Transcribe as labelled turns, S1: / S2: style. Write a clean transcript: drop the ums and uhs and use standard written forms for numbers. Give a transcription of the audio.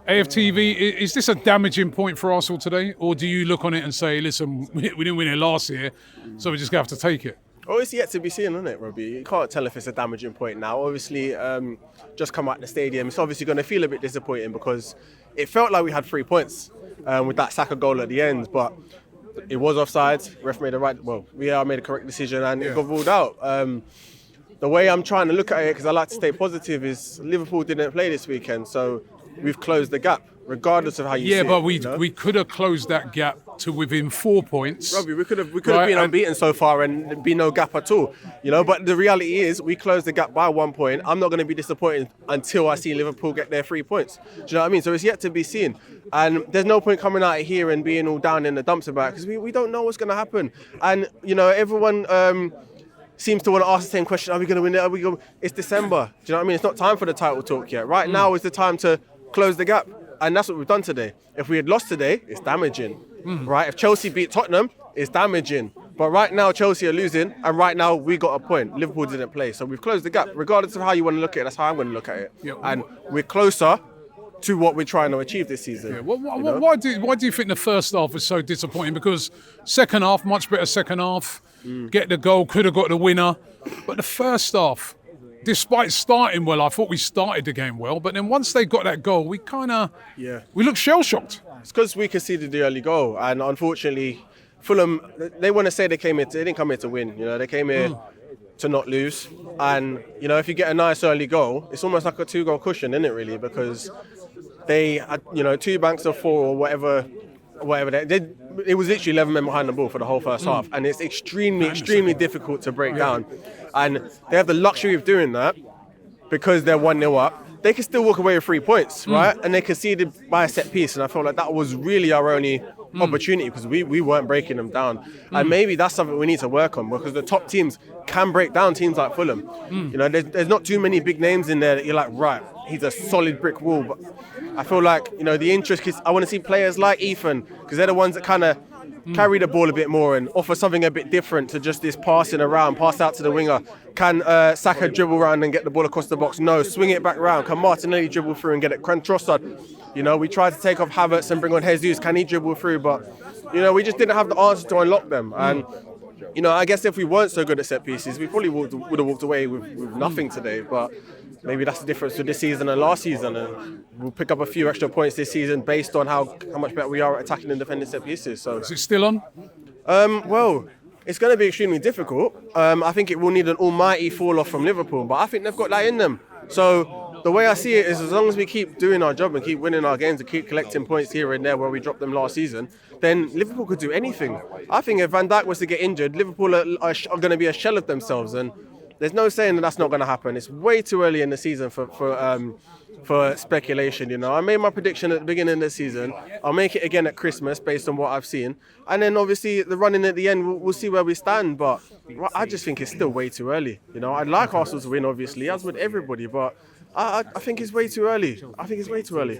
S1: AFTV, is this a damaging point for Arsenal today? Or do you look on it and say, listen, we didn't win it last year, so we're just going to have to take it?
S2: Oh, it's yet to be seen, isn't it, Robbie? You can't tell if it's a damaging point now. Obviously, just come out the stadium. It's obviously going to feel a bit disappointing because it felt like we had 3 points with that Saka goal at the end, but it was offside. Ref made made a correct decision and it got ruled out. The way I'm trying to look at it, because I like to stay positive, is Liverpool didn't play this weekend, so we've closed the gap, regardless of how you see it.
S1: Yeah, but we could have closed that gap to within 4 points.
S2: Robbie, we could have been unbeaten so far and be no gap at all. But the reality is we closed the gap by 1 point. I'm not going to be disappointed until I see Liverpool get their 3 points. Do you know what I mean? So it's yet to be seen. And there's no point coming out here and being all down in the dumps about it because we don't know what's going to happen. And, everyone seems to want to ask the same question, are we going to win it? It's December. Do you know what I mean? It's not time for the title talk yet. Right now is the time to close the gap. And that's what we've done today. If we had lost today, it's damaging, right? If Chelsea beat Tottenham, it's damaging. But right now, Chelsea are losing, and right now, we got a point. Liverpool didn't play. So we've closed the gap. Regardless of how you want to look at it, that's how I'm going to look at it. Yeah. And we're closer to what we're trying to achieve this season.
S1: Yeah. Why do you think the first half was so disappointing? Because second half, much better second half. Get the goal, could have got the winner. But the first half, despite starting well, I thought we started the game well, but then once they got that goal, we looked shell-shocked.
S2: It's because we conceded the early goal, and unfortunately, Fulham, they want to say they didn't come here to win. They came here to not lose. And, if you get a nice early goal, it's almost like a 2-goal cushion, isn't it, really? Because they had, 2 banks of 4 or whatever. It was literally 11 men behind the ball for the whole first half, and it's extremely difficult to break down. And they have the luxury of doing that because they're 1-0 up. They can still walk away with 3 points, right? And they conceded by a set piece, and I felt like that was really our only opportunity because we weren't breaking them down. And maybe that's something we need to work on because the top teams can break down teams like Fulham. There's not too many big names in there that you're like, right, he's a solid brick wall. But I feel like, the interest, because I want to see players like Ethan, because they're the ones that kind of carry the ball a bit more and offer something a bit different to just this passing around, pass out to the winger. Can Saka dribble around and get the ball across the box? No, swing it back around. Can Martinelli dribble through and get it? Can Trossard? We tried to take off Havertz and bring on Jesus. Can he dribble through? But, we just didn't have the answer to unlock them. And, I guess if we weren't so good at set pieces, we probably would have walked away with nothing today. But maybe that's the difference with this season and last season. And we'll pick up a few extra points this season based on how much better we are at attacking and defending set pieces. So
S1: is it still on?
S2: Well, it's going to be extremely difficult. I think it will need an almighty fall off from Liverpool, but I think they've got that in them. So the way I see it is as long as we keep doing our job and keep winning our games and keep collecting points here and there where we dropped them last season, then Liverpool could do anything. I think if Van Dijk was to get injured, Liverpool are going to be a shell of themselves, and there's no saying that that's not going to happen. It's way too early in the season for speculation. I made my prediction at the beginning of the season. I'll make it again at Christmas based on what I've seen, and then obviously the running at the end, we'll see where we stand. But I just think it's still way too early. I'd like Arsenal to win, obviously, as would everybody, but I think it's way too early. I think it's way too early.